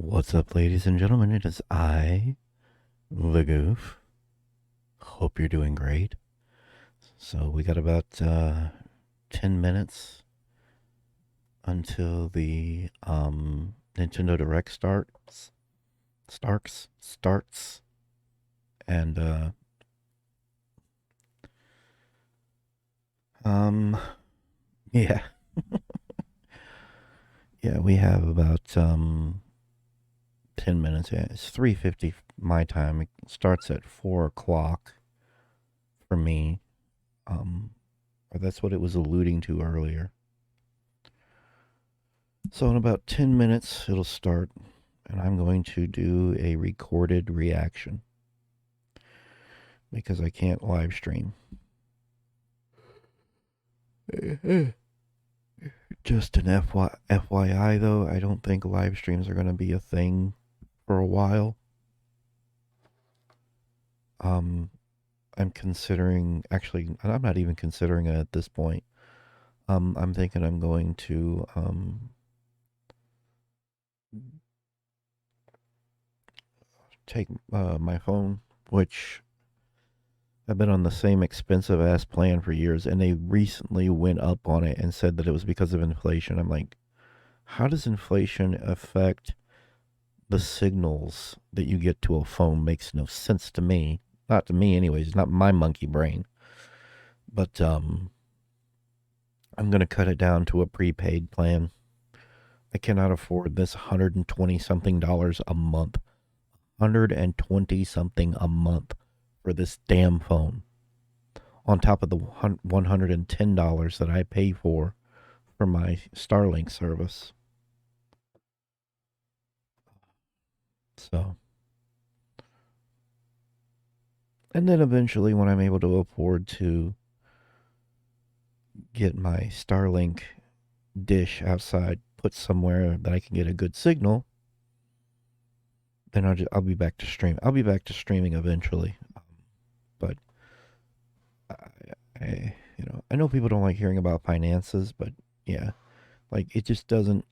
What's up, ladies and gentlemen? It is I, the Goof. Hope you're doing great. So, we got about 10 minutes until the Nintendo Direct starts. And, um, yeah. Yeah, we have about 10 minutes. Yeah, it's 3:50 my time. It starts at 4 o'clock for me. Or that's what it was alluding to earlier. So in about 10 minutes, it'll start, and I'm going to do a recorded reaction because I can't live stream. Just an FYI, though, I don't think live streams are going to be a thing for a while. Um, I'm considering, actually, I'm not even considering it at this point. I'm thinking I'm going to take my phone, which I've been on the same expensive ass plan for years, and they recently went up on it and said that it was because of inflation. I'm like, how does inflation affect the signals that you get to a phone? Makes no sense to me. Not to me, anyways. Not my monkey brain. But I'm gonna cut it down to a prepaid plan. I cannot afford this $120 something a month. $120 something a month for this damn phone, on top of the $110 that I pay for my Starlink service. So, and then eventually, when I'm able to afford to get my Starlink dish outside, put somewhere that I can get a good signal, then I'll be back to stream. I'll be back to streaming eventually. But I, I know people don't like hearing about finances, but yeah, like it doesn't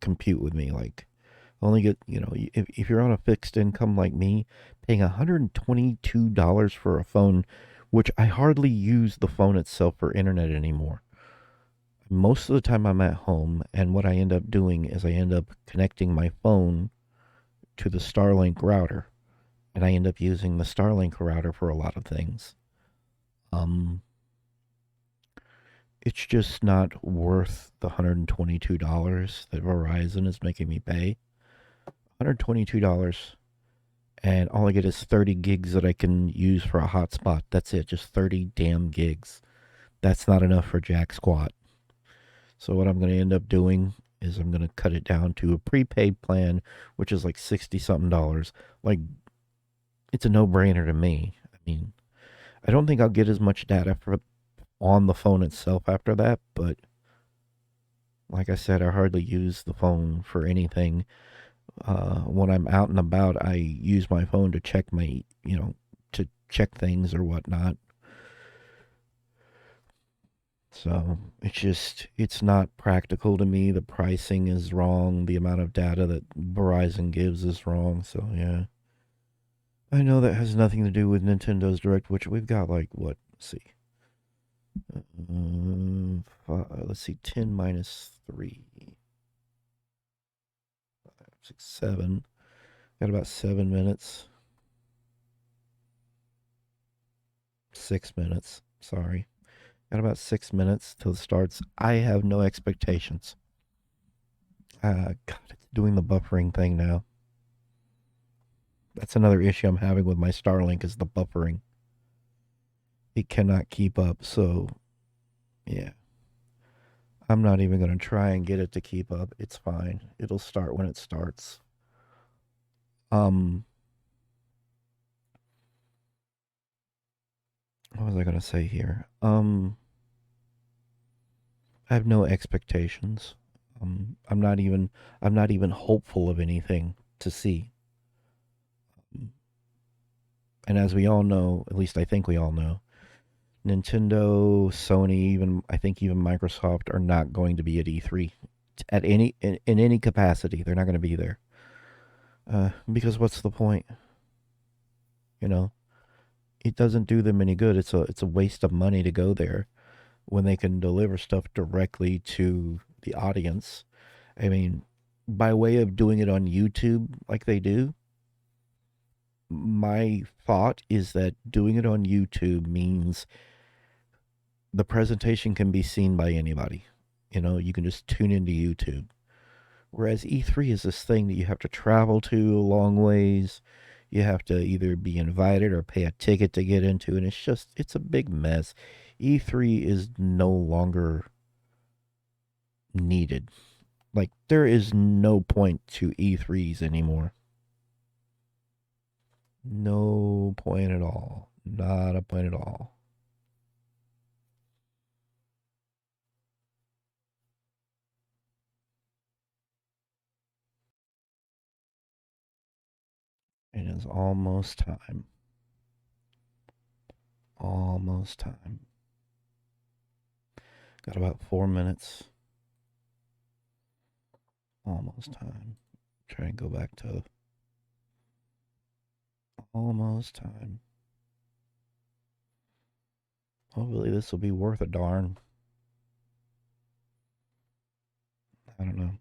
compute with me. Like, only get, if you're on a fixed income like me, paying $122 for a phone, which I hardly use the phone itself for internet anymore. Most of the time I'm at home, and what I end up doing is I end up connecting my phone to the Starlink router, and I end up using the Starlink router for a lot of things. Um, it's just not worth the $122 that Verizon is making me pay. $122, and all I get is 30 gigs that I can use for a hotspot. That's it, just 30 damn gigs. That's not enough for jack squat. So what I'm going to end up doing is I'm going to cut it down to a prepaid plan, which is like 60 something dollars. Like, it's a no-brainer to me. I mean, I don't think I'll get as much data on the phone itself after that, but like I said, I hardly use the phone for anything. When I'm out and about, I use my phone to check to check things or whatnot. So it's not practical to me. The pricing is wrong. The amount of data that Verizon gives is wrong. So yeah, I know that has nothing to do with Nintendo's Direct, which we've got like what? Let's see. Let's see. 10 minus 3, 5, 6, 7. Got about 7 minutes. 6 minutes. Sorry. Got about 6 minutes till it starts. I have no expectations. God, it's doing the buffering thing now. That's another issue I'm having with my Starlink is the buffering. It cannot keep up. So, yeah. I'm not even going to try and get it to keep up. It's fine. It'll start when it starts. Um, what was I going to say here? I have no expectations. I'm not even hopeful of anything to see. And as we all know, at least I think we all know, Nintendo, Sony, even I think even Microsoft are not going to be at E3 at in any capacity. They're not going to be there. Because what's the point? You know, it doesn't do them any good. It's a waste of money to go there when they can deliver stuff directly to the audience. I mean, by way of doing it on YouTube like they do, my thought is that doing it on YouTube means the presentation can be seen by anybody. You know, you can just tune into YouTube. Whereas E3 is this thing that you have to travel to a long ways. You have to either be invited or pay a ticket to get into, and it's a big mess. E3 is no longer needed. Like, there is no point to E3s anymore. No point at all. Not a point at all. It is almost time. Almost time. Got about 4 minutes. Almost time. Try and go back to almost time. Hopefully this will be worth a darn. I don't know.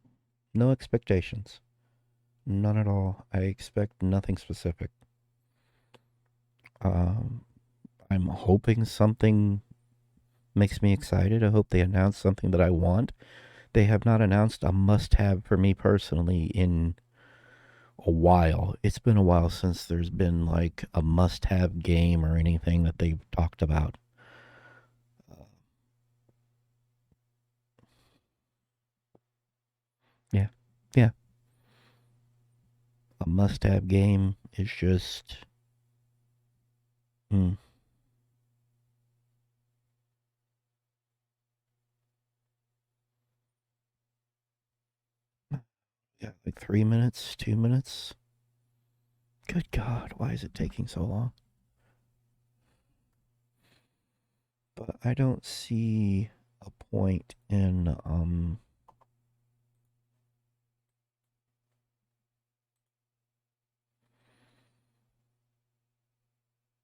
No expectations. None at all. I expect nothing specific. Um, I'm hoping something makes me excited. I hope they announce something that I want. They have not announced a must have for me personally in a while. It's been a while since there's been like a must have game or anything that they've talked about. Yeah. Yeah. A must have game is just. Mm, yeah, like 3 minutes, 2 minutes. Good God, why is it taking so long? But I don't see a point in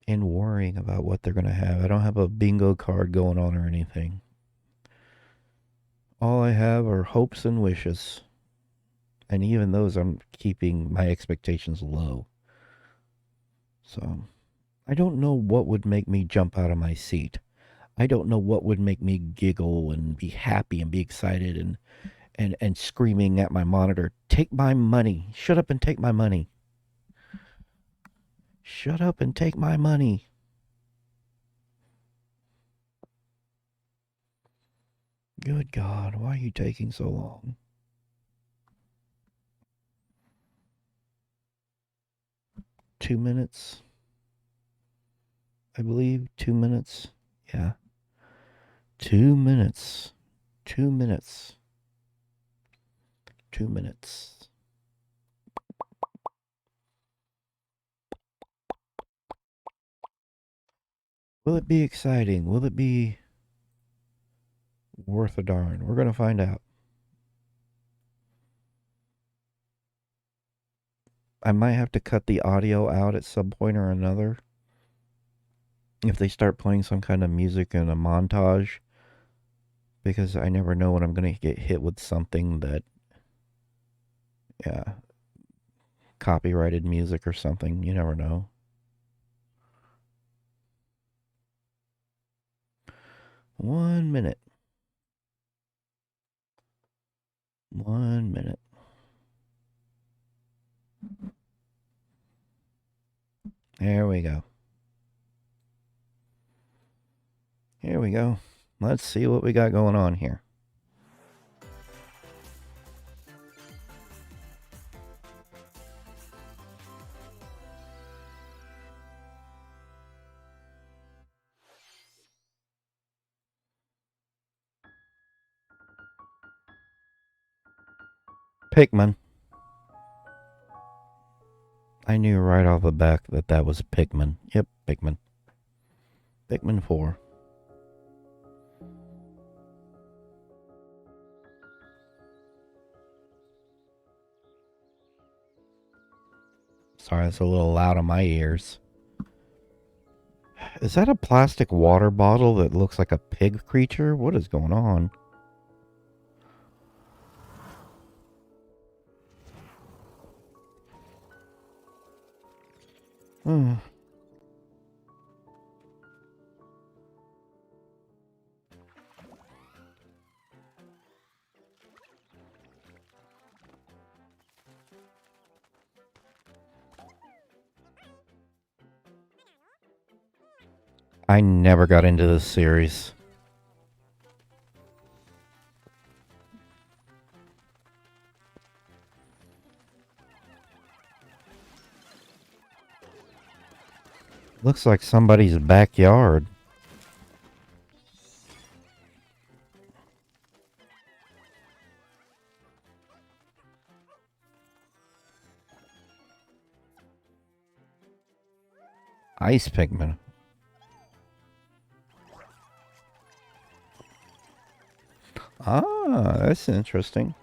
worrying about what they're gonna have. I don't have a bingo card going on or anything. All I have are hopes and wishes. And even those I'm keeping my expectations low. So I don't know what would make me jump out of my seat. I don't know what would make me giggle and be happy and be excited and screaming at my monitor, take my money. Shut up and take my money. Shut up and take my money. Good God, why are you taking so long? 2 minutes, I believe. 2 minutes. Yeah. 2 minutes. 2 minutes. 2 minutes. Will it be exciting? Will it be worth a darn? We're going to find out. I might have to cut the audio out at some point or another. If they start playing some kind of music in a montage, because I never know when I'm going to get hit with something that, yeah, copyrighted music or something. You never know. 1 minute. 1 minute. There we go. Here we go. Let's see what we got going on here. Pikmin. I knew right off the bat that that was Pikmin. Yep, Pikmin. Pikmin 4. Sorry, it's a little loud on my ears. Is that a plastic water bottle that looks like a pig creature? What is going on? Hmm. I never got into this series. Looks like somebody's backyard. Ice Pikmin. Ah, that's interesting.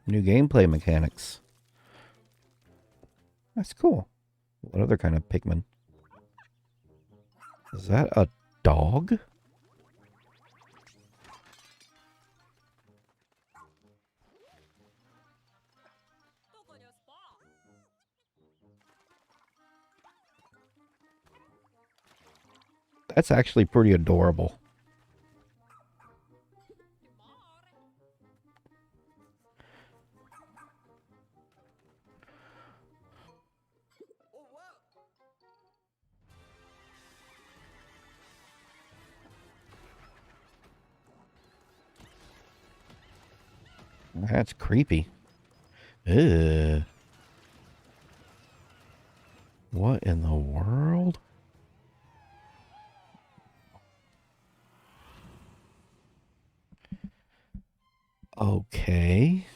New gameplay mechanics. That's cool. What other kind of Pikmin? Is that a dog? That's actually pretty adorable. That's creepy. Ugh. What in the world? Okay.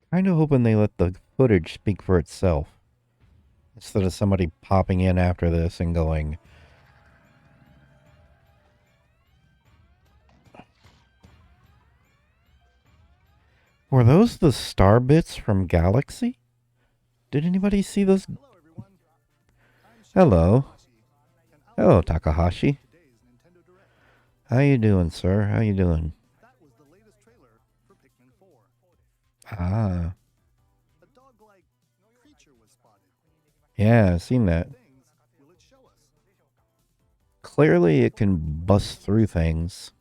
Kind of hoping they let the footage speak for itself. Instead of somebody popping in after this and going, were those the star bits from Galaxy? Did anybody see those? Hello. Hello, Takahashi. How you doing, sir? How you doing? Ah. Yeah, I've seen that. Clearly it can bust through things.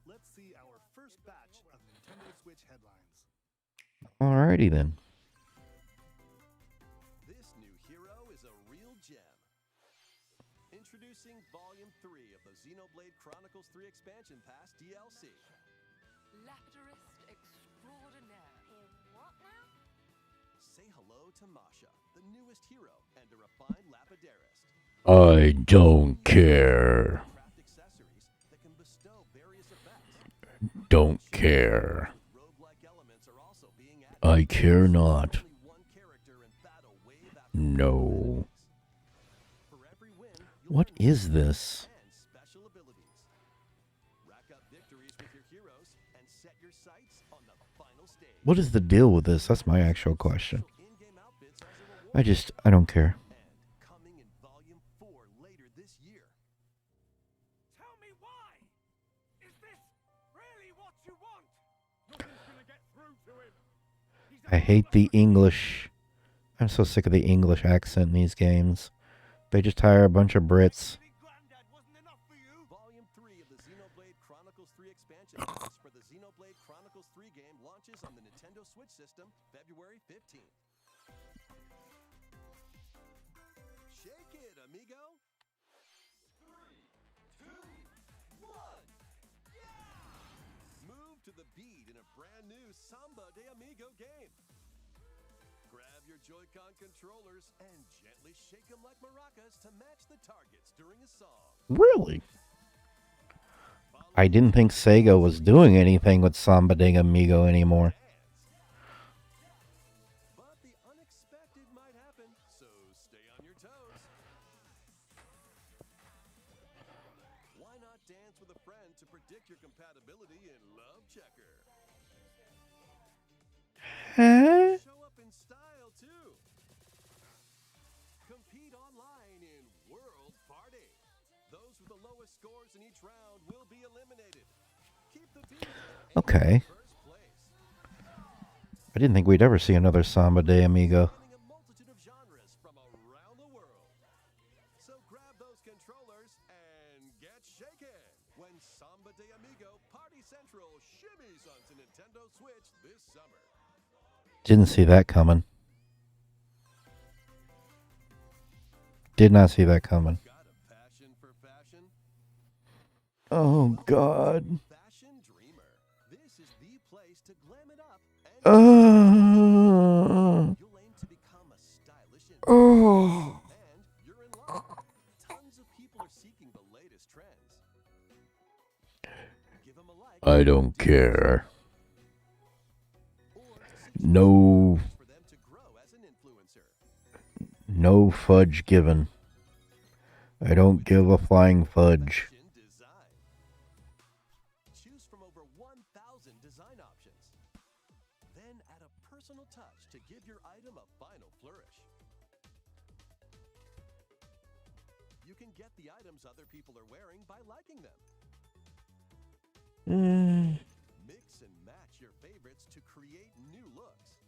Let's see our first batch of Nintendo Switch headlines. Alrighty then. This new hero is a real gem. Introducing Volume 3 of the Xenoblade Chronicles 3 Expansion Pass DLC. Lapidurist extraordinaire. What now? Say hello to Masha, the newest hero, and a refined Lapidarist. I don't care. Craft accessories that can bestow various effects. Don't care. Roguelike elements are also being added. I care not. Only one character in battle wave after No. For every win, you'll What earn is this? and special abilities. Rack up victories with your heroes and set your sights on the final stage. What is the deal with this? That's my actual question. In-game outfits as a reward. I don't care. And coming in Volume 4 later this year. Tell me why! Is this really what you want? Nothing's gonna get through to him. I hate the English. I'm so sick of the English accent in these games. They just hire a bunch of Brits. Granddad wasn't enough for you. Volume 3 of the Xenoblade Chronicles 3 expansion pass for the Xenoblade Chronicles 3 game launches on the Nintendo Switch system February 15th. Shake it, amigo! 3, 2, 1, yeah! Move to the beat in a brand new Samba de Amigo game. Grab your Joy-Con controllers and gently shake them like maracas to match the targets during a song. Really? I didn't think Sega was doing anything with Samba de Amigo anymore. But the unexpected might happen, your toes. Why not dance with a friend to predict your compatibility in Love Checker? Huh? Show up in style too. Compete online in World Party. Those with the lowest scores in each round will be eliminated. Keep the beat and aim Okay. for first place. I didn't think we'd ever see another Samba de Amigo. Spanning a multitude of genres from around the world. So grab those controllers and get shaken when Samba de Amigo Party Central shimmies onto Nintendo Switch this summer. Didn't see that coming. Did not see that coming. Got a passion for fashion? Oh, God. Fashion Dreamer. This is the place to glam it up and you'll aim to become a stylish and you're in luck. Tons of people are seeking the latest trends. Give them a like. I don't care. Or No, for them to grow as an influencer. no fudge given. I don't give a flying fudge. Fashion design. Choose from over 1,000 design options. Then add a personal touch to give your item a final flourish. You can get the items other people are wearing by liking them. Mix and match your favorites to create new looks.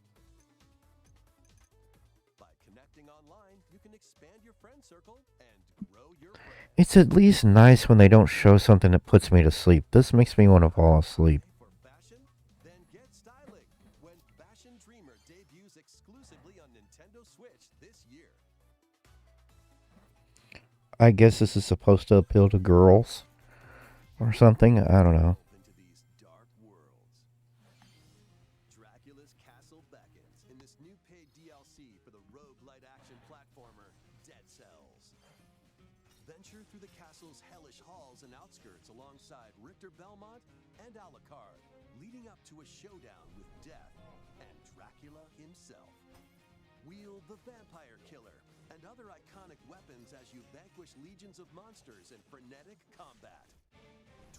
By connecting online, you can expand your friend circle and grow your brand. It's at least nice when they don't show something that puts me to sleep. This makes me want to fall asleep. For fashion? Then get styling when Fashion Dreamer debuts exclusively on Nintendo Switch this year. I guess this is supposed to appeal to girls or something. I don't know. Into these dark worlds. Dracula's Castle beckons in this new paid DLC for the roguelite action platformer Dead Cells. Venture through the castle's hellish halls and outskirts alongside Richter Belmont and Alucard, leading up to a showdown with Death and Dracula himself. Wield the Vampire Killer and other iconic weapons as you vanquish legions of monsters in frenetic combat.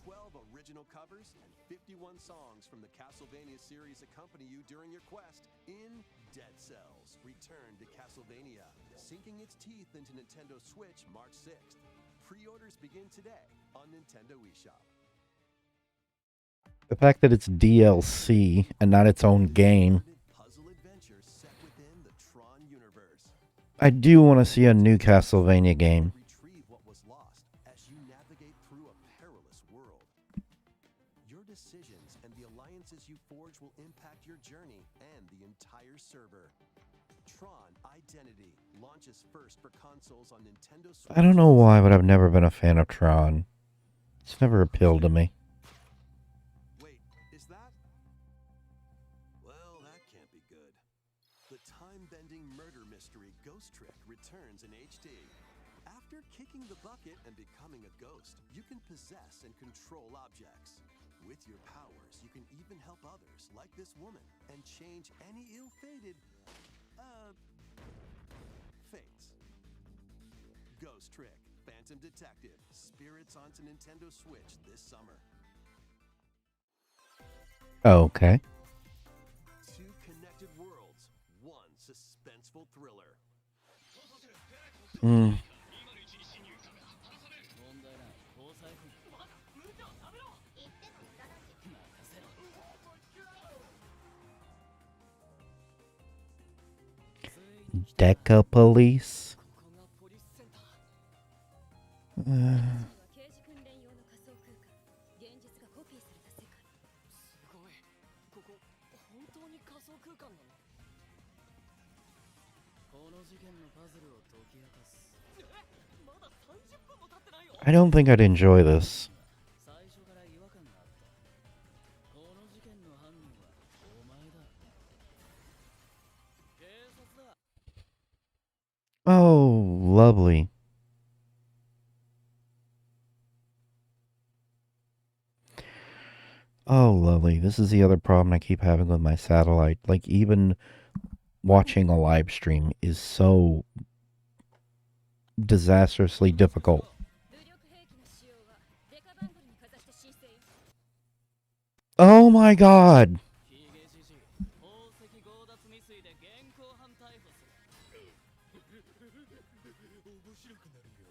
12 original covers and 51 songs from the Castlevania series accompany you during your quest in Dead Cells. Return to Castlevania, sinking its teeth into Nintendo Switch March 6th. Pre-orders begin today on Nintendo eShop. The fact that it's DLC and not its own game. Puzzle adventure set within the Tron universe. I do want to see a new Castlevania game. Retrieve what was lost as you navigate through a perilous world. Your decisions and the alliances you forge will impact your journey and the entire server. Tron Identity launches first for consoles on Nintendo Switch. I don't know why, but I've never been a fan of Tron. It's never appealed to me. Wait, is that? Well, that can't be good. The time-bending murder mystery Ghost Trick returns in HD. After kicking the bucket and becoming a ghost, you can possess and control objects. With your powers, you can even help others, like this woman, and change any ill-fated, fates. Ghost Trick, Phantom Detective, Spirits onto Nintendo Switch this summer. Okay. Two connected worlds, one suspenseful thriller. Deca Police. 刑事訓練用の仮想空間現実がコピーされた世界すごい。ここ、本当に仮想空間なの？この事件のパズルを解き明かす。まだ30分も経ってないよ。 I don't think I'd enjoy this. 最初から違和感があった。この事件の犯人はお前だ。警察だ。 Oh, lovely. Oh, lovely. This is the other problem I keep having with my satellite. Like, even watching a live stream is so disastrously difficult. 武力兵器の使用はデカバングルにかざして申請よ。 Oh my god! ヒゲじじい宝石強奪未遂で現行犯逮捕する。面白くなるよ。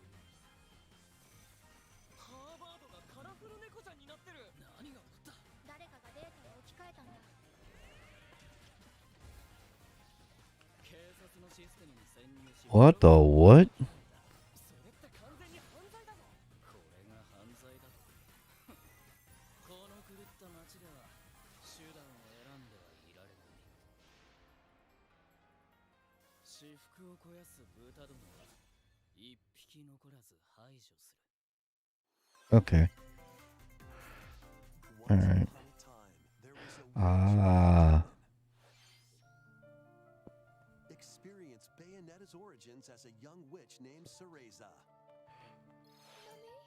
ハーバードがカラフル猫ちゃんになってる。何が起こった？誰かがデータを置き換えたんだ。警察のシステムに潜入し What the what? それって完全に犯罪だぞ。これが犯罪だと。この狂った街では手段を選んではいられない。私腹を肥やす豚どもは一匹残らず排除する。 Okay. Once Alright. upon a time, there was a Ah. experience Bayonetta's origins as a young witch named Cereza.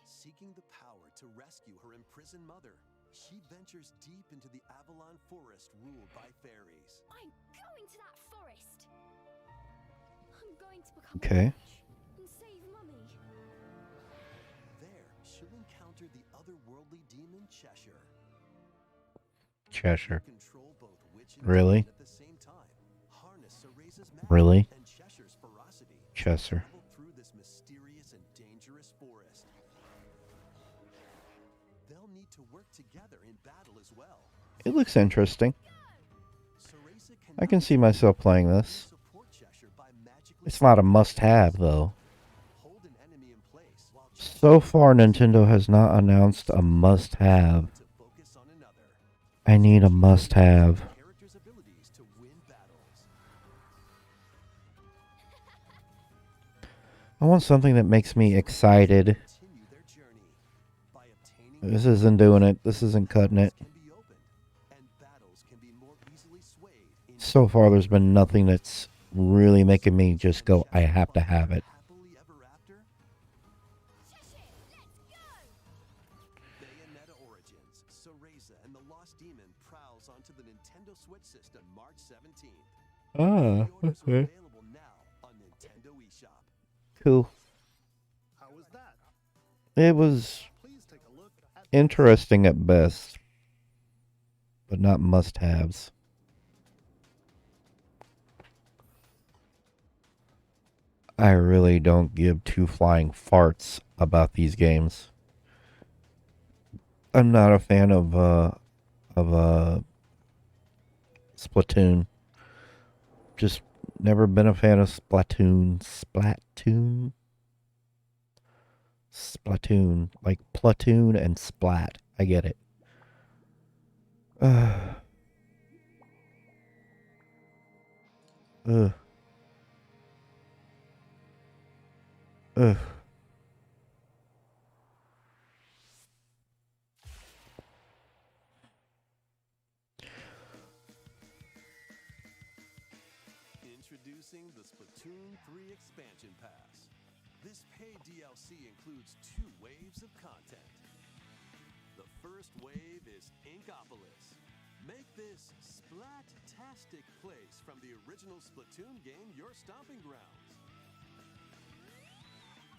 Seeking the power to rescue her imprisoned mother, she ventures deep into the Avalon forest ruled by fairies. I'm going to that forest. I'm going to become Okay. a witch and save Mummy. There, she'll encounter the otherworldly demon Cheshire. Cheshire. Control both witch and Really? demon at the same time. Harness Cereza's magic Really? and Cheshire's ferocity. Cheshire. Travel through this mysterious and dangerous forest. They'll need to work together in battle as well. It looks interesting. Cereza I can see myself playing this. support Cheshire by magically It's not a must-have, though. hold an enemy in place while So far, Nintendo has not announced a must-have. to focus on another. I need a must-have. Characters' abilities to win battles. I want something that makes me excited. Continue their journey by obtaining This isn't doing it. This isn't cutting it. can be opened and battles can be more easily swayed in So far, there's been nothing that's really making me just go, I have to have it. happily ever after. Bayonetta Origins, Cereza and the Lost Demon prowls onto the Nintendo Switch system March 17th. Ah, Pre-orders are available now on Nintendo eShop. Cool. How was that? It was Please take a look at interesting at best, but not must-haves. I really don't give two flying farts about these games. I'm not a fan of Splatoon. Just never been a fan of Splatoon. Splatoon. Like platoon and splat. I get it. Ugh. Ugh. Introducing the Splatoon 3 Expansion Pass. This paid DLC includes 2 waves of content. The first wave is Inkopolis. Make this splat-tastic place from the original Splatoon game your stomping grounds.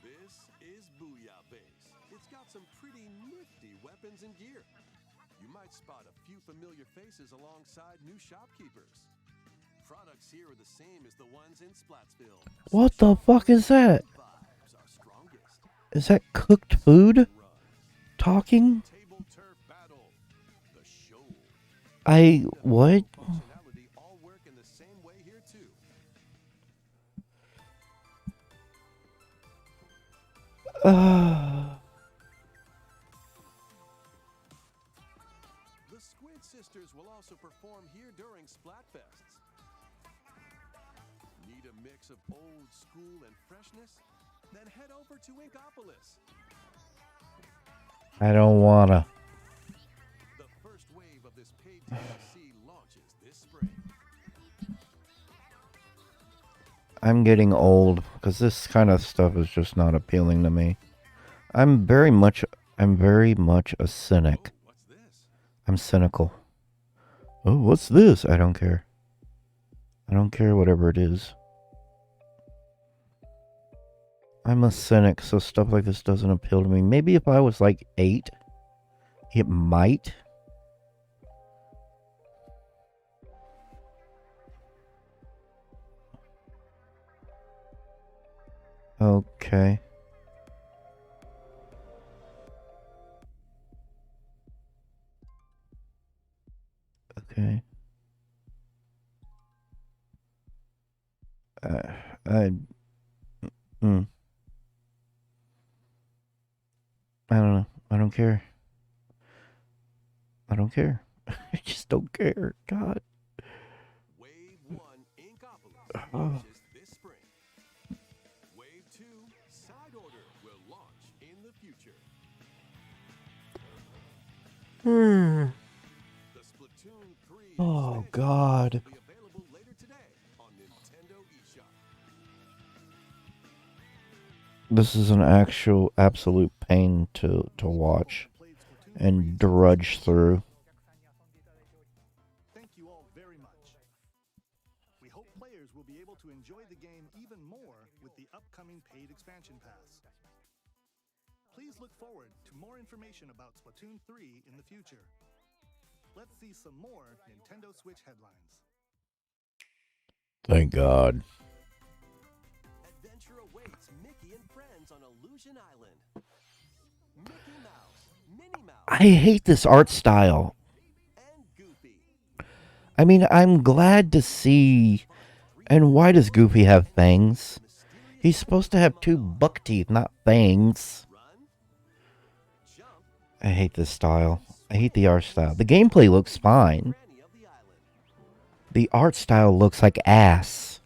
This is Booyah Base. It's got some pretty nifty weapons and gear. You might spot a few familiar faces alongside new shopkeepers. Products here are the same as the ones in Splatsville. What the fuck is that? Vibes are strongest. Is that cooked food? Run. Talking? Table turf battle. The show. What? Functionality all work in the same way here too. The Squid Sisters will also perform here during Splatfests. Need a mix of old school and freshness? Then head over to Inkopolis. I don't wanna. The first wave of this paid DLC launches this spring. I'm getting old because this kind of stuff is just not appealing to me. I'm very much a cynic. Oh, what's this? I'm cynical. Oh, what's this? I don't care. I don't care whatever it is. I'm a cynic, so stuff like this doesn't appeal to me. Maybe if I was like 8, it might. Okay. Okay. I mm, I don't know. I don't care. I don't care. I just don't care. God. Wave 1 Inkopolis Oh. launches this spring. Wave 2 Side Order will launch in the future. The Splatoon 3 Oh, expansion God. will be available later today on Nintendo eShop. This is an actual absolute pain to watch and drudge through. Thank you all very much. We hope players will be able to enjoy the game even more with the upcoming paid expansion pass. Please look forward to more information about Splatoon 3 in the future. Let's see some more Nintendo Switch headlines. Thank God. Adventure awaits Mickey and friends on Illusion Island. Mickey Mouse, Minnie Mouse, I hate this art style. and Goofy. I mean, I'm glad to see. And why does Goofy have fangs? He's supposed to have 2 buck teeth, not fangs. Run, jump, I hate this style. I hate the art style. The gameplay looks fine. Granny of the island. The art style looks like ass.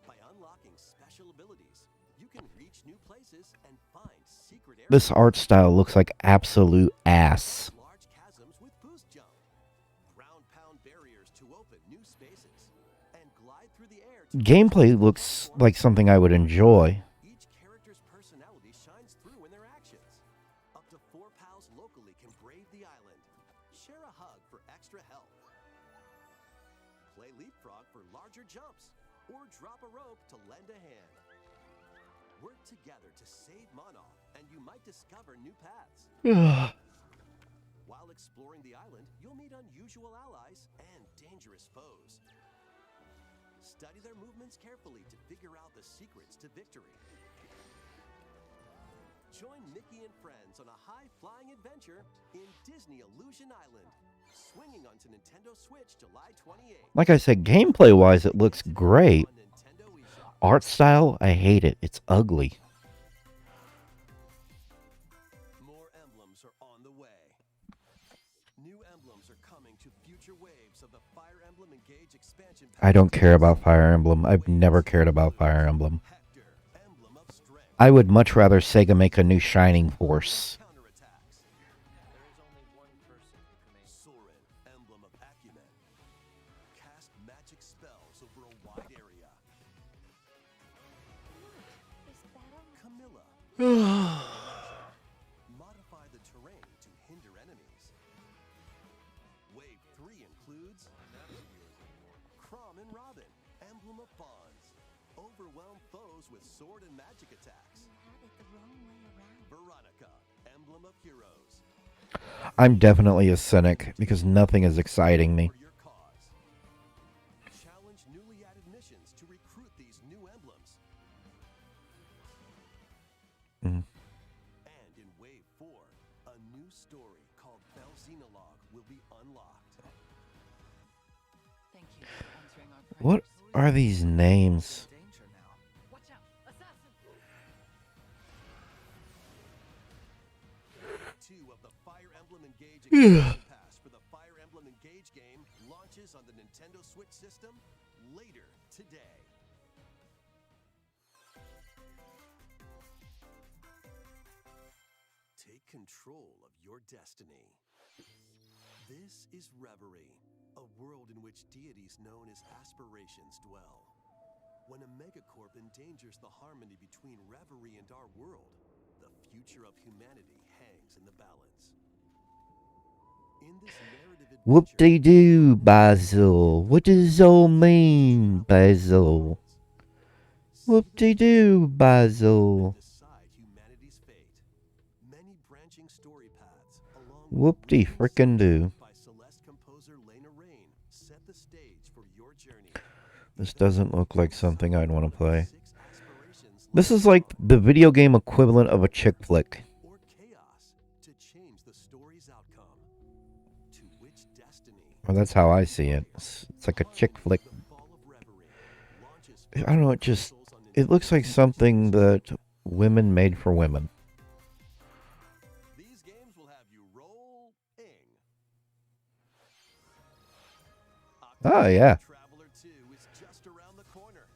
By unlocking special abilities, you can reach new places and find secret areas. This art style looks like absolute ass. Large chasms with boost jump. Ground-pound barriers to open new spaces. And glide through the air to Gameplay looks like something I would enjoy. each character's personality shines through in their actions. Up to 4 pals locally can brave the island. Share a hug for extra help. Play leapfrog for larger jumps. Or drop a rope to lend a hand. Work together to save Monarch, and you might discover new paths. While exploring the island, you'll meet unusual allies and dangerous foes. Study their movements carefully to figure out the secrets to victory. Join Mickey and friends on a high-flying adventure in Disney Illusion Island, swinging onto Nintendo Switch July 28th. Like I said, gameplay-wise, it looks great. On Nintendo eShop. Art style, I hate it. It's ugly. More emblems are on the way. New emblems are coming to future waves of the Fire Emblem Engage expansion pack. I don't care about Fire Emblem. I've never cared about Fire Emblem. Hector, emblem of strength. I would much rather Sega make a new Shining Force. Counterattacks. There is only one person who can make Soren, emblem of acumen. Cast magic spells over a wide area. Camilla. Modify the terrain to hinder enemies. Wave 3 includes Chrom and Robin, emblem of bonds. Overwhelm foes with sword and magic attacks. Veronica, emblem of heroes. I'm definitely a cynic because nothing is exciting me. For your cause. Challenge newly added missions to recruit these new emblems. Mm. And in Wave 4, a new story called Bell Xenologue will be unlocked. Thank you for answering our What prayers. are these names? danger now. Watch out! Assassin! 2 of the Fire Emblem Engage expansion pass for the Fire Emblem Engage game launches on the Nintendo Switch system later today. Take control of your destiny. This is Reverie, a world in which deities known as aspirations dwell. When a megacorp endangers the harmony between Reverie and our world, the future of humanity hangs in the balance. In this narrative adventure, Whoop-de-doo, Basil. What does it all mean, Basil? Whoop-de-doo, Basil. Decide humanity's fate. Many branching story paths, along Whoop-de frickin' do. by Celeste composer Lena Rain, set the stage for your journey. This doesn't look like something I'd want to play. 6 aspirations This is like the video game equivalent of a chick flick. or chaos to change the story's outcome. To which destiny? Well, that's how I see it. It's like a chick flick. The Fall of Reverie launches I don't know, it looks like something that women made for women. These games will have you rolling. Oh, yeah. Traveler 2 is just around the corner.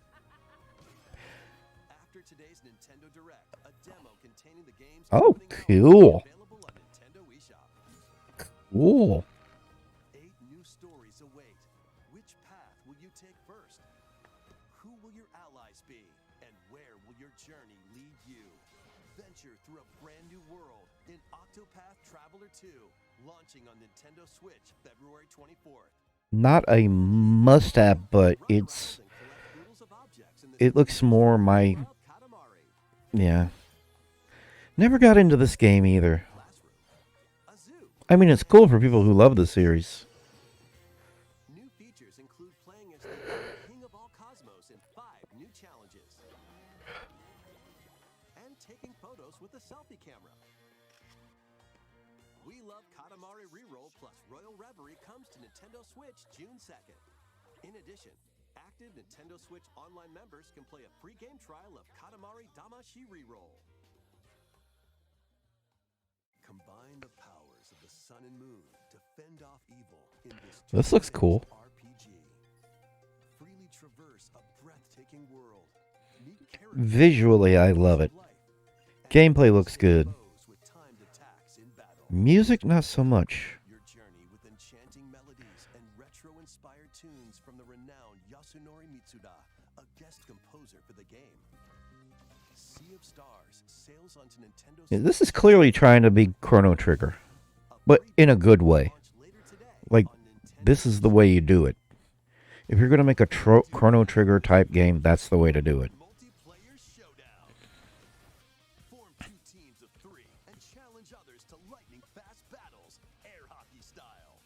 After today's Nintendo Direct, a demo containing the game's Oh, opening hours cool. is available on Nintendo eShop. Cool. 8 new stories await. Which path will you take first? Who will your allies be? And where will your journey lead you? Venture through a brand new world in Octopath Traveler 2, launching on Nintendo Switch February 24th. Not a must-have, but it's... And collect oodles of objects in the It looks more my... of Katamari. Yeah. Never got into this game either. Classroom. A zoo. I mean, it's cool for people who love the series. New features include playing as the king of all cosmos in 5 new challenges. And taking photos with a selfie camera. We Love Katamari Reroll plus Royal Reverie comes to Nintendo Switch June 2nd. In addition, active Nintendo Switch Online members can play a free game trial of Katamari Damashi Reroll. Combine the powers of the sun and moon to fend off evil in This looks cool. RPG. Freely traverse a breathtaking world. Meet characters Visually, I love it. of life, and Gameplay looks good. foes with timed attacks in battle. Music, not so much. Your journey with enchanting melodies and retro-inspired tunes from the renowned Yasunori Mitsuda, a guest composer for the game. Sea of Stars sails onto Nintendo Yeah, this is clearly trying to be Chrono Trigger, but in a good way. Like, this is the way you do it. If you're going to make a Chrono Trigger type game, that's the way to do it. Multiplayer showdown. Form 2 teams of 3 and challenge others to lightning-fast battles, air hockey style.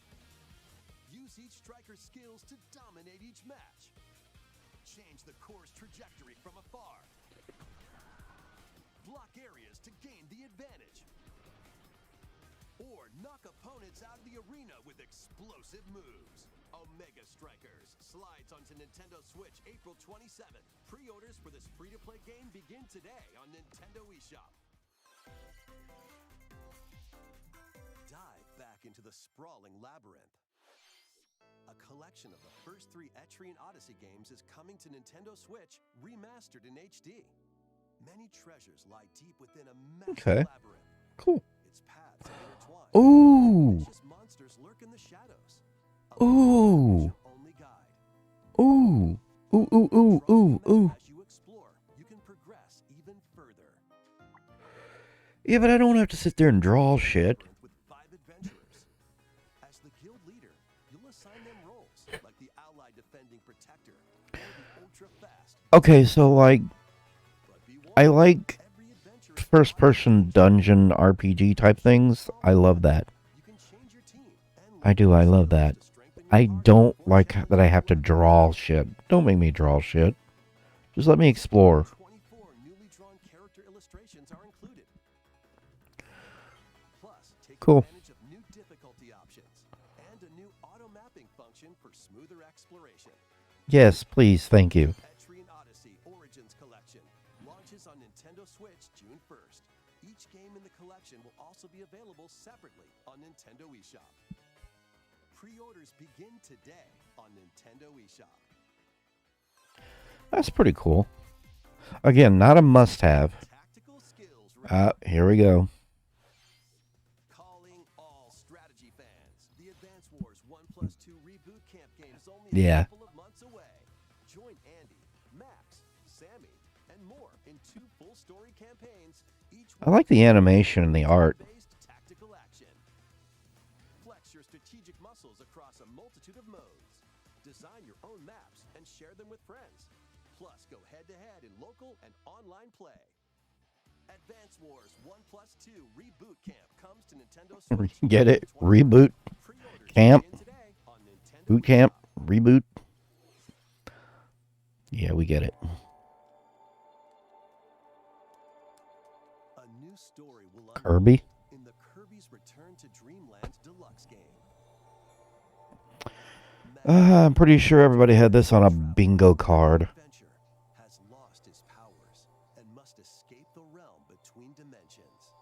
Use each striker's skills to dominate each match. Change the course trajectory from afar. Block areas to gain the advantage. Or knock opponents out of the arena with explosive moves. Omega Strikers slides onto Nintendo Switch April 27th. Pre-orders for this free-to-play game begin today on Nintendo eShop. Dive back into the sprawling labyrinth. A collection of the first 3 Etrian Odyssey games is coming to Nintendo Switch, remastered in HD. Many treasures lie deep within a massive Okay. labyrinth. Cool. Its paths are intertwined. Ooh. Vicious monsters lurk in the shadows. A Ooh. only guide. Ooh. Ooh, ooh, ooh, ooh, ooh. As you explore, you can progress even further. Yeah, but I don't have to sit there and draw shit. With 5 adventurers. As the guild leader, you'll assign them roles like the Allied Defending Protector or the Ultra Fast. Okay, so, like, But be I warned, like every adventure is first-person dungeon RPG type things. I love that. you can change your team and I do, I love that. to strengthen your I party don't before like sharing that I have to draw shit. Don't make me draw shit. Just let me explore. 24 newly drawn character illustrations are included. Plus, take Cool. advantage of new difficulty options and a new auto mapping function for smoother exploration. Yes, please, thank you. Etrian Odyssey Origins Collection launches on Nintendo Switch June 1st. Each game in the collection will also be available separately on Nintendo eShop. Pre-orders begin today on Nintendo eShop. That's pretty cool. Again, not a must-have. Tactical skills Here we go. calling all strategy fans. The Advance Wars 1+2 Reboot Camp game is only Yeah. a couple of months away. Join Andy, Max, Sammy, and more in 2 full story campaigns. Each I like the animation and the art. based tactical action. Flex your strategic muscles across a multitude of modes. Design your own maps and share them with friends. Plus, go head-to-head in local and online play. Advance Wars 1+2 Reboot Camp comes to Nintendo Switch. Get it? June 20th. Reboot Pre-orders camp. begin today on Nintendo Boot camp. eShop. Reboot. Yeah, we get it. A new story will Kirby. unfold in the Kirby's Return to Dreamland Deluxe game. I'm pretty sure everybody had this on a bingo card. Adventure has lost his powers and must escape the realm between dimensions.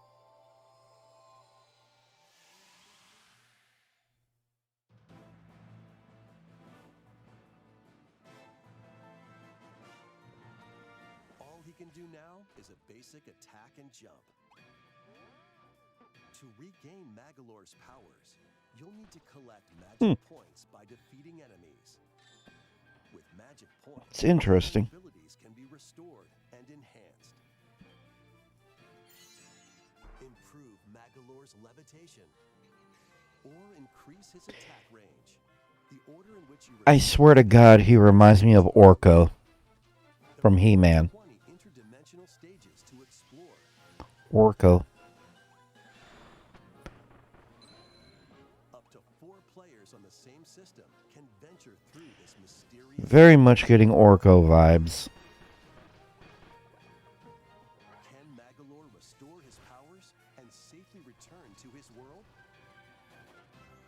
All he can do now is a basic attack and jump. To regain Magolor's powers, you'll need to collect magic points by defeating enemies. With magic points, It's interesting. abilities can be restored and enhanced. Improve Magolor's levitation or increase his attack range. The order in which you I swear to God, he reminds me of Orko from He-Man. 20 interdimensional stages to explore. Orko. Up to 4 players on the same system can venture through this mysterious. Very much getting Orko vibes. Can Magolor restore his powers and safely return to his world?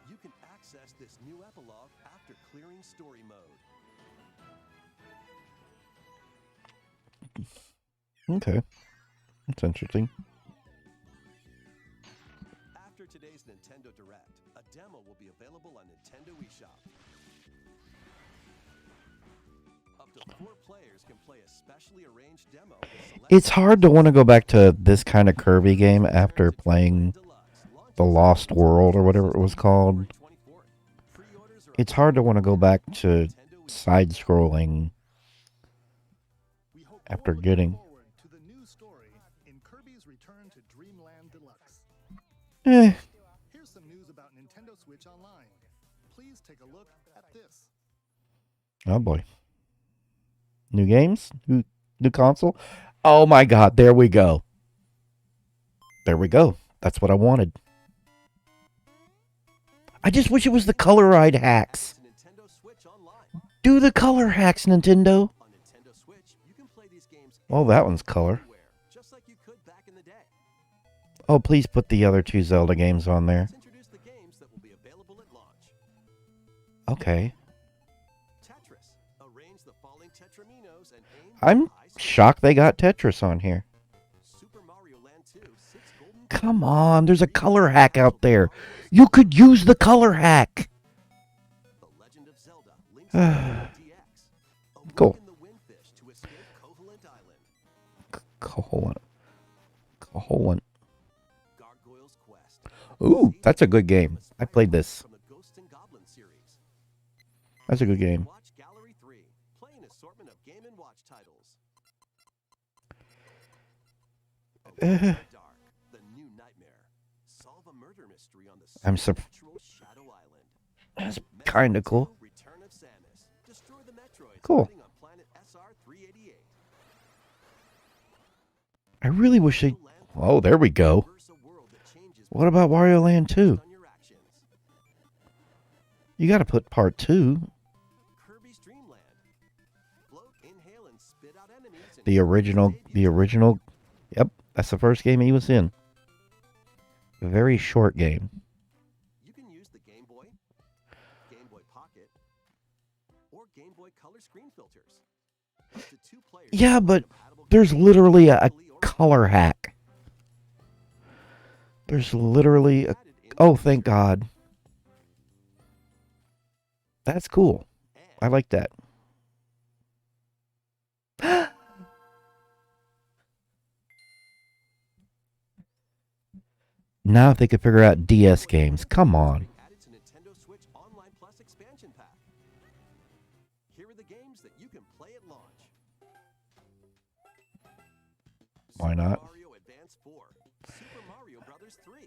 You can access this new epilogue after clearing story mode. Okay. That's interesting. After today's Nintendo Direct, a demo will be available on Nintendo eShop. Up to 4 players can play a specially arranged demo. with select It's hard to want to go back to this kind of Kirby game after playing Deluxe. The Lost World or whatever it was called. 24th. Pre-orders are It's hard to want to go back to Nintendo eShop. side-scrolling We hope after you're looking getting. forward to the new story in Kirby's Return to Dreamland Deluxe. Eh. Here's some news about Nintendo Switch Online. Please take a look at this. Oh boy. New games? New console? Oh my God, there we go. There we go. That's what I wanted. I just wish it was the color-eyed hacks. To Nintendo Switch Online. Do the color hacks, Nintendo. On Nintendo Switch, you can play these games Oh, that one's color. anywhere, just like you could back in the day. Oh, please put the other 2 Zelda games on there. Let's introduce the games that will be available at launch. Okay. Tetris. Arrange the falling Tetraminos and aim for I'm high scores. shocked they got Tetris on here. Super Mario Land 2, 6 golden Come on, there's a color hack out there. You could use the color hack. The Legend of Zelda, Link's Awakening DX. Cool. Awaken the Windfish to escape Koholint Island. Koholint. Gargoyle's Quest. Ooh, Save that's a the good world game. from a I played spy this. From the Ghosts and Goblins series. That's a good game. Watch Gallery 3. Play an assortment of Game & Watch titles. Alone in the Dark, the new nightmare. Solve a murder mystery on the I'm sup- supernatural Shadow Island. That's Metroid kind of 2, cool. Return of Samus. Destroy the Metroids Cool. hiding on planet SR-388. I really wish they... Oh, there we go. Verse a world that changes What about Wario Land 2? based on your actions. You gotta put part 2. Kirby's Dream Land. Float, inhale, and spit out enemies in The original... Yep, that's the first game he was in. A very short game. You can use the Game Boy, Game Boy Pocket, or Game Boy Color screen filters. Up to 2 players Yeah, can but compatible there's games literally a locally or color hack. There's literally a... added in Oh, the thank future. God. That's cool. I And like that. Now if they could figure out DS games, come on. added to Nintendo Switch Online Plus expansion pack. Here are the games that you can play at launch. Why Super not? Mario Advance 4, Super Mario Brothers 3.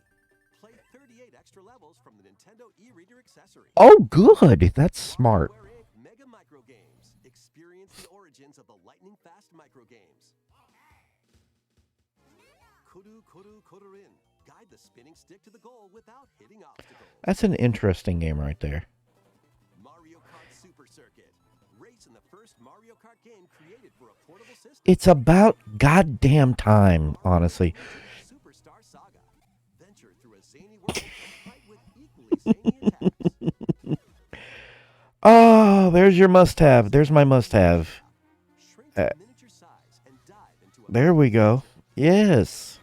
Play 38 extra levels from the Nintendo e-reader accessory. Oh, good. That's smart. WarioWare Inc. Mega Micro Games. Experience the origins of the lightning-fast microgames. Kuru Kuru Kururin. Guide the spinning stick to the goal without hitting obstacles. That's an interesting game right there. Mario Kart Super Circuit. Race in the first Mario Kart game created for a portable system. It's about goddamn time, honestly. Superstar Saga. Venture through a zany world and fight with equally zany attacks. Oh, there's your must-have. There's my must-have. Shrink to miniature size and dive into a There we go. Yes.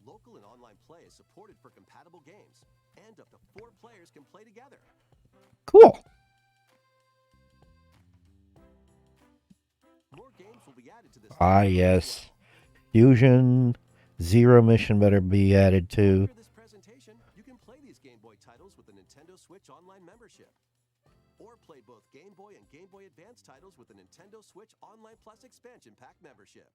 local and online play is supported for compatible games, and up to 4 players can play together. Cool. More games will be added to this. Ah, yes. Fusion Zero Mission better be added too. After this presentation, you can play these Game Boy titles with the Nintendo Switch Online membership, or play both Game Boy and Game Boy Advance titles with the Nintendo Switch Online Plus Expansion Pack membership.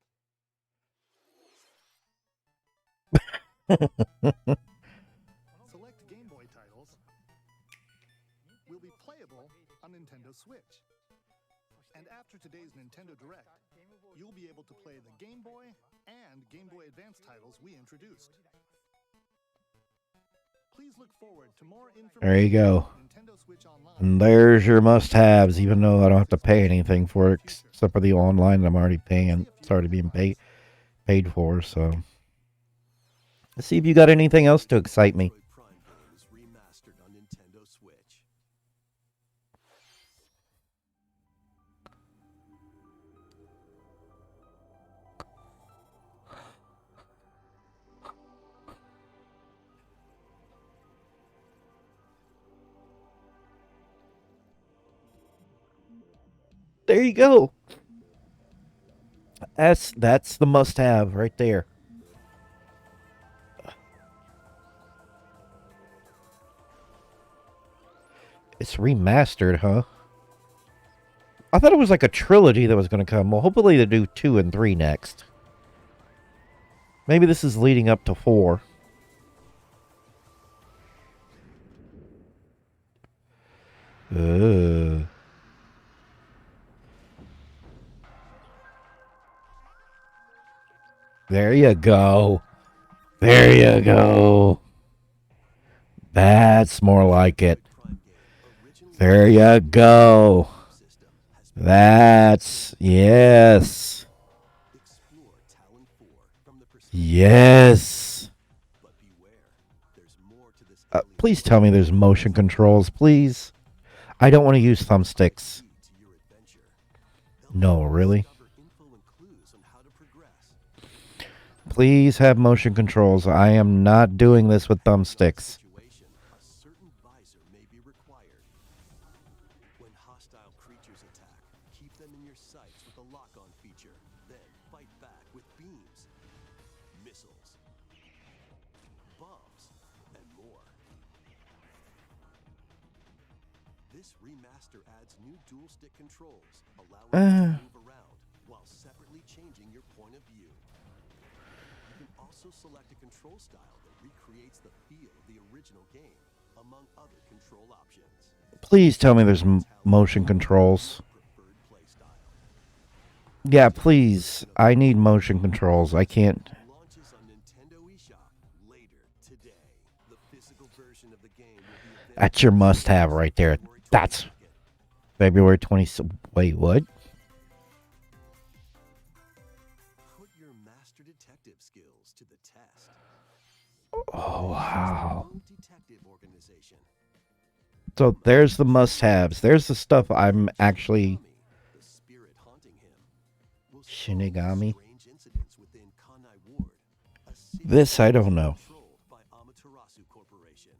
Select Game Boy titles will be playable on Nintendo Switch. And after today's Nintendo Direct, you'll be able to play the Game Boy and Game Boy Advance titles we introduced. Please look forward to more information. There you go. on Nintendo Switch Online. And there's your must-haves, even though I don't have to pay anything for it, except for the online that I'm already paying. It's already being paid for, so. Let's see if you got anything else to excite me. Metroid Prime games remastered on Nintendo Switch. There you go. That's the must-have right there. It's remastered, huh? I thought it was like a trilogy that was going to come. Well, hopefully they do 2 and 3 next. Maybe this is leading up to 4. Ugh. There you go. There you go. That's more like it. Prime game originally There you go. system has That's yes. explore Talon 4 from the perspective, Yes. but beware, there's more to this Please tell me there's motion controls, please. I don't want to use thumbsticks. key to your adventure. No, really? Discover info and clues on how to progress. Please have motion controls. I am not doing this with thumbsticks. Situation, a certain visor may be required. When hostile creatures attack, keep them in your sights with the lock-on feature. Then fight back with beams, missiles, bombs, and more. This remaster adds new dual-stick controls, allowing you to move around while separately changing your point of view. You can also select a control style that recreates the feel of the original game, among other control options. Please tell me there's motion controls. Preferred playstyle. Yeah, please. I need motion controls. I can't. Launches on Nintendo eShop later today. The physical version of the game will be available That's your must-have right there. February That's 22nd. February 20. Wait, what? Put your master detective skills to the test. Oh, wow. Rogue Detective Organization. So there's the must-haves. There's the stuff I'm actually. Shinigami, the spirit haunting him, will solve Shinigami? strange incidents within Kanai Ward, a city This I don't know. controlled by Amaterasu Corporation.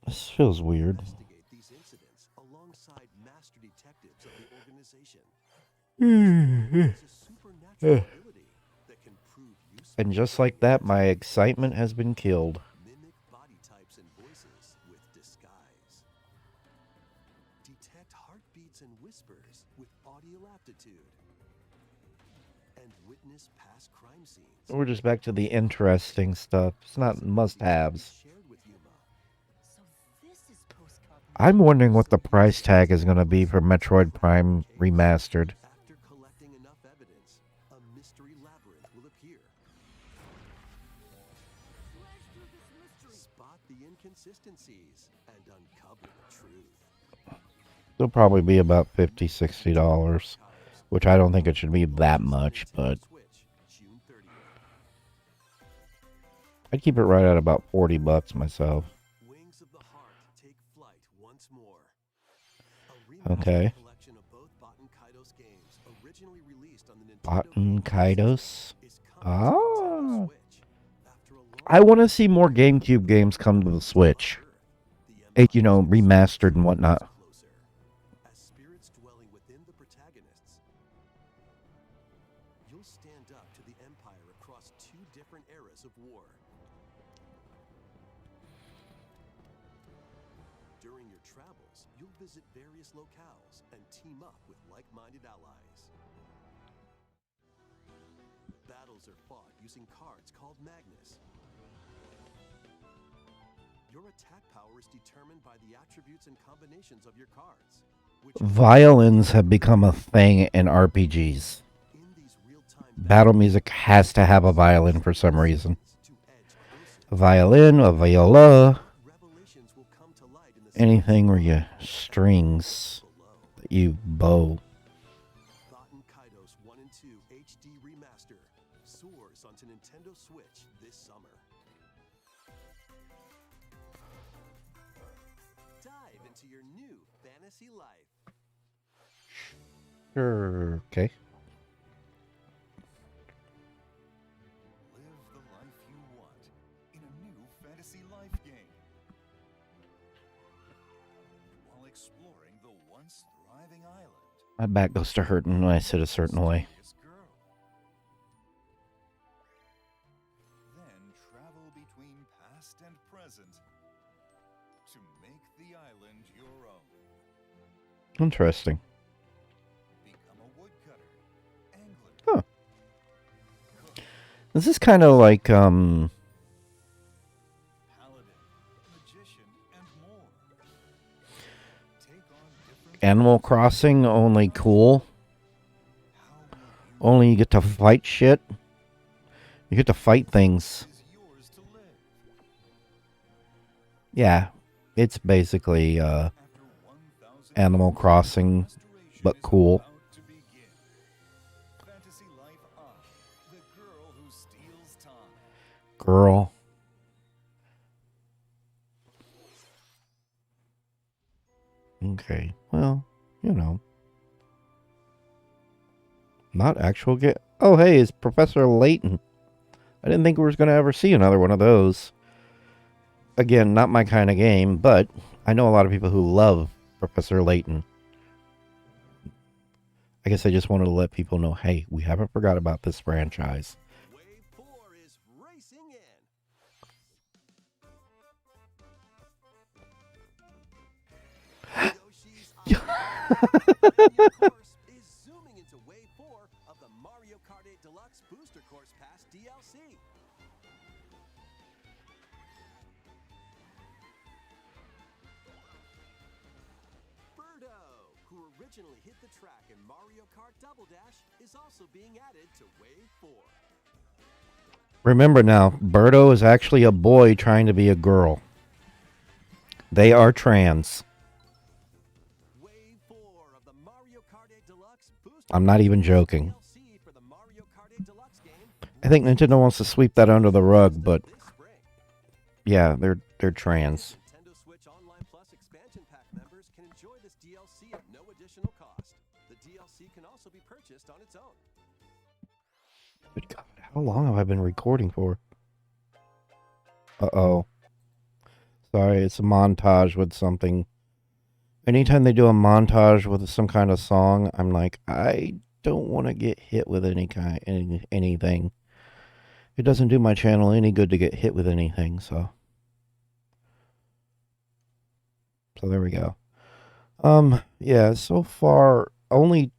This feels weird. Investigate these incidents alongside master detectives of the organization. It's a supernatural ability that can prove useful. And just like that, my excitement has been killed. Mimic body types and voices with disguise. Detect heartbeats and whispers with audio aptitude. And witness past crime scenes. We're just back to the interesting stuff. It's not must-haves. Shared with Yuma. So this is postcard I'm wondering what the price tag is going to be for Metroid Prime Remastered. After collecting enough evidence, a mystery labyrinth will appear. Spot the inconsistencies and uncover the truth. It'll probably be about $50, $60, which I don't think it should be that much, but Switch, June 30th. I'd keep it right at about $40 myself. Wings of the Heart take flight once more. A Okay. collection of both Baten Kaitos games originally released on the Nintendo Baten Kaitos. is coming to Nintendo Ah. Switch. After a long I want to see more GameCube games come to the Switch. You know, remastered and whatnot. closer, as spirits dwelling within the protagonists. You'll stand up to the Empire across two different eras of war. During your travels, you'll visit various locales and team up with like-minded allies. Battles are fought using cards called Magnus. Your attack power is determined by the attributes and combinations of your cards. Which Violins have become a thing in RPGs. in these real-time Battle music has to have a violin for some reason. to edge closer, A violin, a viola, revelations will come to light in the anything where you strings below. that you bow. Baten Kaitos 1 and 2 HD Remaster soars onto Nintendo Switch this summer. Dive into your new fantasy life. Sure. Okay. Live the life you want in a new fantasy life game. While exploring the once thriving island. My back goes to hurting when I sit a certain way. Mysterious girl. Then travel between past and present to make the island your own. Interesting. Become a woodcutter, angler, Huh. cook, This is kind of like, paladin, magician, and more. Take on different Animal Crossing, only cool. How will you Only you get to fight shit. You get to fight things. is yours to live. Yeah. It's basically, After 1,000 Animal Crossing, restoration but is cool. about to begin. Fantasy Life on The Girl Who Steals Time. Girl. Okay. Well, you know. Not actual get. Oh, hey, it's Professor Layton. I didn't think we were going to ever see another one of those. Again, not my kind of game, but I know a lot of people who love Professor Layton. I guess I just wanted to let people know, hey, we haven't forgot about this franchise. Wave 4 is racing in. Yoshi's Island course is zooming into Wave 4 of the Mario Kart 8 Deluxe Booster Course Pass DLC. Birdo, who originally hit the track in Mario Kart Double Dash, is also being added to Wave 4. Remember now, Birdo is actually a boy trying to be a girl. They are trans. Wave 4 of the Mario Kart 8 Deluxe Booster I'm not even joking. DLC for the Mario Kart 8 Deluxe game I think Nintendo wants to sweep that under the rug, but this spring. yeah, they're trans. Nintendo Switch Online Plus expansion pack members can enjoy this DLC at no additional cost. The DLC can also be purchased on its own. Good God, how long have I been recording for? Uh-oh. Sorry, it's a montage with something. Anytime they do a montage with some kind of song, I'm like, I don't want to get hit with anything. It doesn't do my channel any good to get hit with anything, so there we go. Yeah, so far only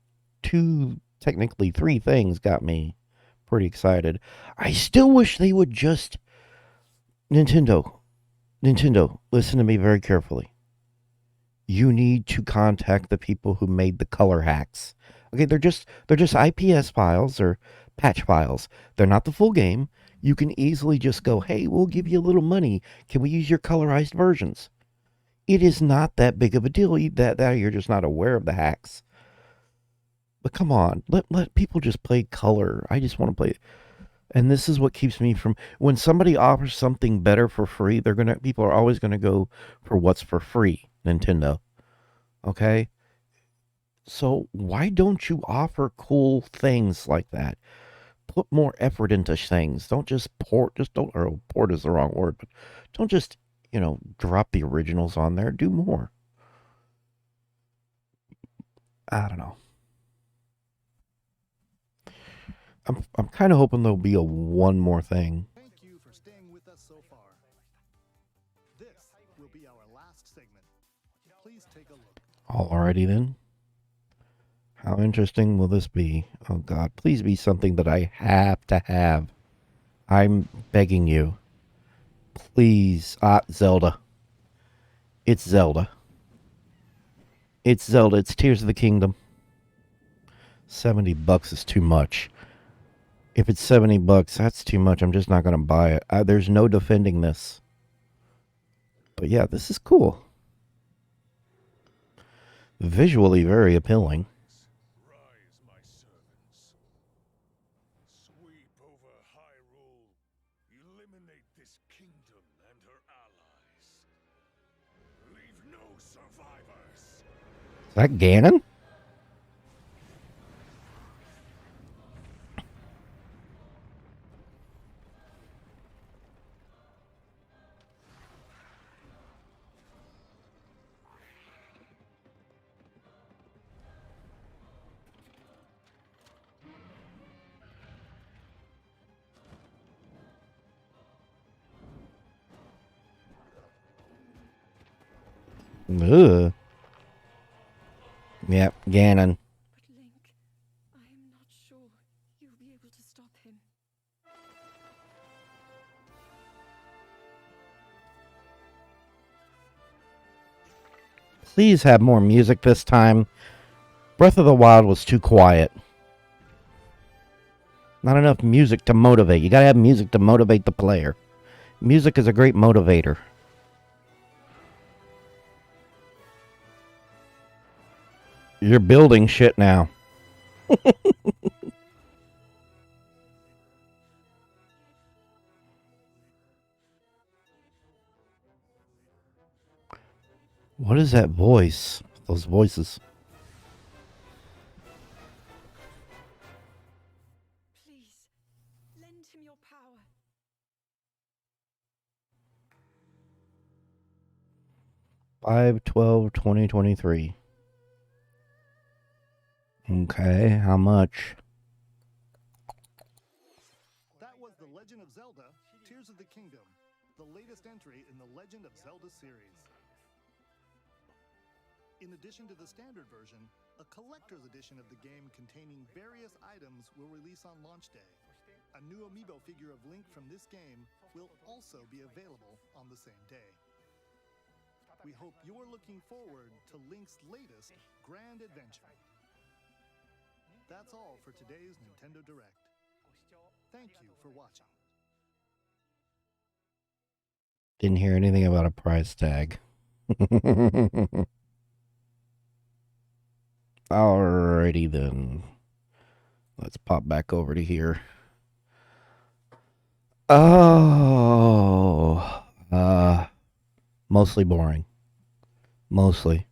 technically three things got me pretty excited. I still wish they would just Nintendo, listen to me very carefully. you need to contact the people who made the color hacks. Okay, they're just IPS files or patch files. They're not the full game. You can easily just go, hey, we'll give you a little money. Can we use your colorized versions? It is not that big of a deal. That you're just not aware of the hacks. But come on, let people just play color. I just want to play. And this is what keeps me from when somebody offers something better for free. People are always gonna go for what's for free. Nintendo, okay. So why don't you offer cool things like that? Put more effort into things. Don't just port. Just don't. Or port is the wrong word, but don't just drop the originals on there. Do more. I don't know. I'm kind of hoping there'll be one more thing. Thank you for staying with us so far. This will be our last segment. Please take a look. Alrighty then. How interesting will this be? Oh God, please be something that I have to have. I'm begging you. Please. Zelda. It's Zelda. It's Zelda. It's Tears of the Kingdom. $70 is too much. If it's $70, that's too much. I'm just not going to buy it. There's no defending this. But yeah, this is cool. Visually very appealing. Rise, my servants. Sweep over Hyrule. Eliminate this kingdom and her allies. Leave no survivors. Is that Ganon? Ugh. Yep, Ganon. But Link, I am not sure you'll be able to stop him. Please have more music this time. Breath of the Wild was too quiet. Not enough music to motivate. You gotta have music to motivate the player. Music is a great motivator. You're building shit now. What is that voice? Those voices. Please, lend him your power. 5/12/2023. Okay, how much? That was The Legend of Zelda: Tears of the Kingdom, the latest entry in the Legend of Zelda series. In addition to the standard version, a collector's edition of the game containing various items will release on launch day. A new amiibo figure of Link from this game will also be available on the same day. We hope you're looking forward to Link's latest grand adventure. That's all for today's Nintendo Direct. Thank you for watching. Didn't hear anything about a price tag. Alrighty then. Let's pop back over to here. Oh, mostly boring. Mostly.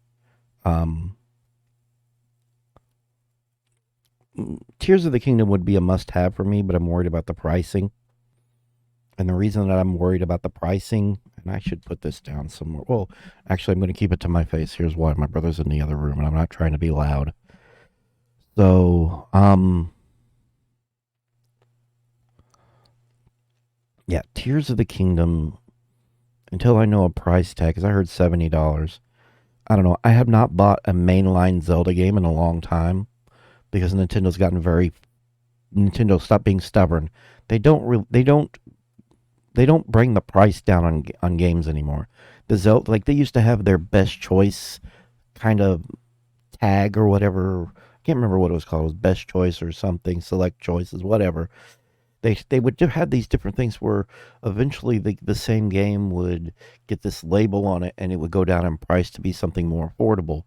Tears of the Kingdom would be a must-have for me, but I'm worried about the pricing. And the reason that I'm worried about the pricing, and I should put this down somewhere. Well, actually, I'm going to keep it to my face. Here's why. My brother's in the other room, and I'm not trying to be loud. So, yeah, Tears of the Kingdom, until I know a price tag, because I heard $70. I don't know. I have not bought a mainline Zelda game in a long time because Nintendo's gotten Nintendo stopped being stubborn. They don't bring the price down on games anymore. The Zelda, like they used to have their best choice kind of tag or whatever. I can't remember what it was called. It was best choice or something, select choices, whatever. They would have these different things where eventually the same game would get this label on it and it would go down in price to be something more affordable.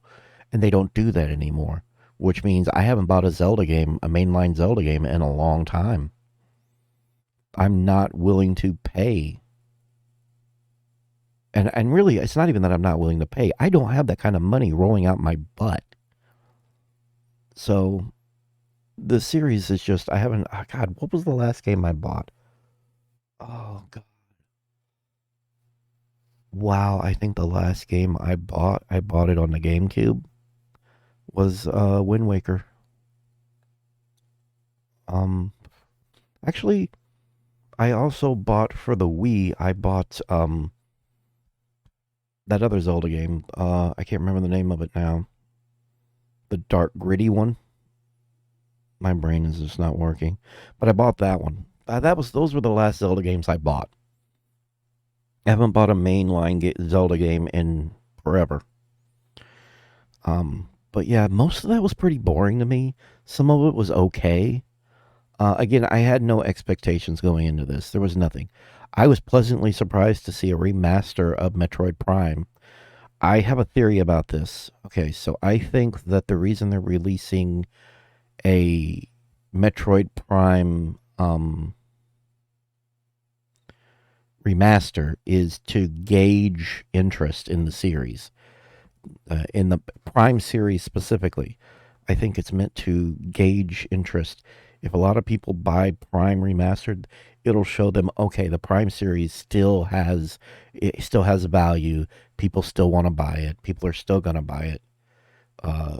And they don't do that anymore, which means I haven't bought a Zelda game, a mainline Zelda game, in a long time. I'm not willing to pay. And really, it's not even that I'm not willing to pay. I don't have that kind of money rolling out my butt. So the series is just, I haven't, oh God, what was the last game I bought? Oh, God. Wow, I think the last game I bought it on the GameCube, was Wind Waker. Actually, I also bought for the Wii, I bought that other Zelda game. I can't remember the name of it now. The dark, gritty one. My brain is just not working. But I bought that one. Those were the last Zelda games I bought. I haven't bought a mainline Zelda game in forever. But yeah, most of that was pretty boring to me. Some of it was okay. Again, I had no expectations going into this. There was nothing. I was pleasantly surprised to see a remaster of Metroid Prime. I have a theory about this. Okay, so I think that the reason they're releasing a Metroid Prime remaster is to gauge interest in the series. In the Prime series specifically, I think it's meant to gauge interest. If a lot of people buy Prime Remastered, it'll show them, okay, the Prime series still has value. People still want to buy it. People are still going to buy it.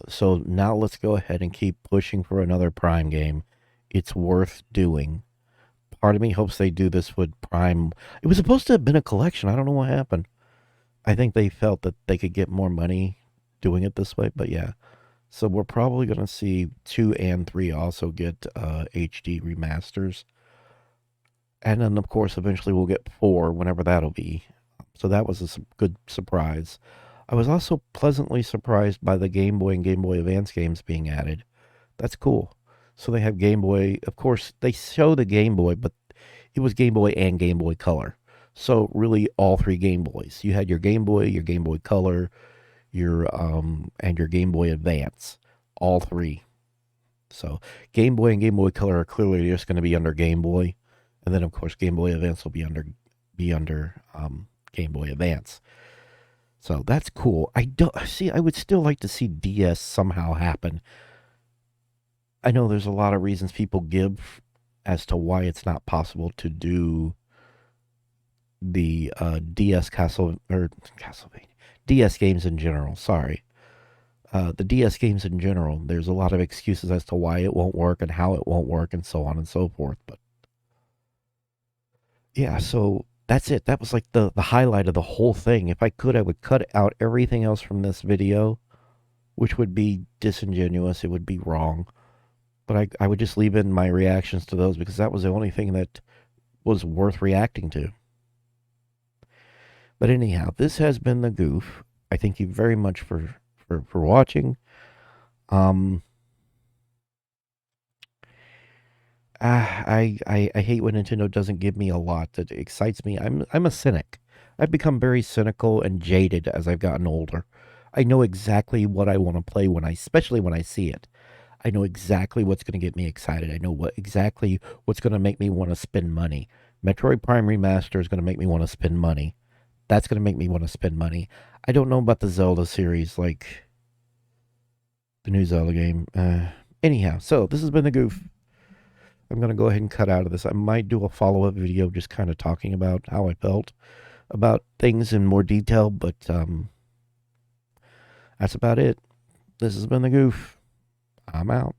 So now let's go ahead and keep pushing for another Prime game. It's worth doing. Part of me hopes they do this with Prime. It was supposed to have been a collection. I don't know what happened. I think they felt that they could get more money doing it this way, but yeah. So we're probably going to see 2 and 3 also get HD remasters. And then, of course, eventually we'll get 4, whenever that'll be. So that was a good surprise. I was also pleasantly surprised by the Game Boy and Game Boy Advance games being added. That's cool. So they have Game Boy. Of course, they show the Game Boy, but it was Game Boy and Game Boy Color. So really all 3 Game Boys. You had your Game Boy Color, and your Game Boy Advance. All 3. So Game Boy and Game Boy Color are clearly just going to be under Game Boy. And then, of course, Game Boy Advance will be under Game Boy Advance. So that's cool. I would still like to see DS somehow happen. I know there's a lot of reasons people give as to why it's not possible to do the Castlevania DS games in general. Sorry. The DS games in general, there's a lot of excuses as to why it won't work and how it won't work and so on and so forth. But yeah, so that's it. That was like the highlight of the whole thing. If I could, I would cut out everything else from this video, which would be disingenuous. It would be wrong. But I would just leave in my reactions to those because that was the only thing that was worth reacting to. But anyhow, this has been The Goof. I thank you very much for watching. I hate when Nintendo doesn't give me a lot that excites me. I'm a cynic. I've become very cynical and jaded as I've gotten older. I know exactly what I want to play especially when I see it. I know exactly what's going to get me excited. I know exactly what's going to make me want to spend money. Metroid Prime Remaster is going to make me want to spend money. That's going to make me want to spend money. I don't know about the Zelda series, like the new Zelda game. Anyhow, so this has been The Goof. I'm going to go ahead and cut out of this. I might do a follow-up video just kind of talking about how I felt about things in more detail, but that's about it. This has been The Goof. I'm out.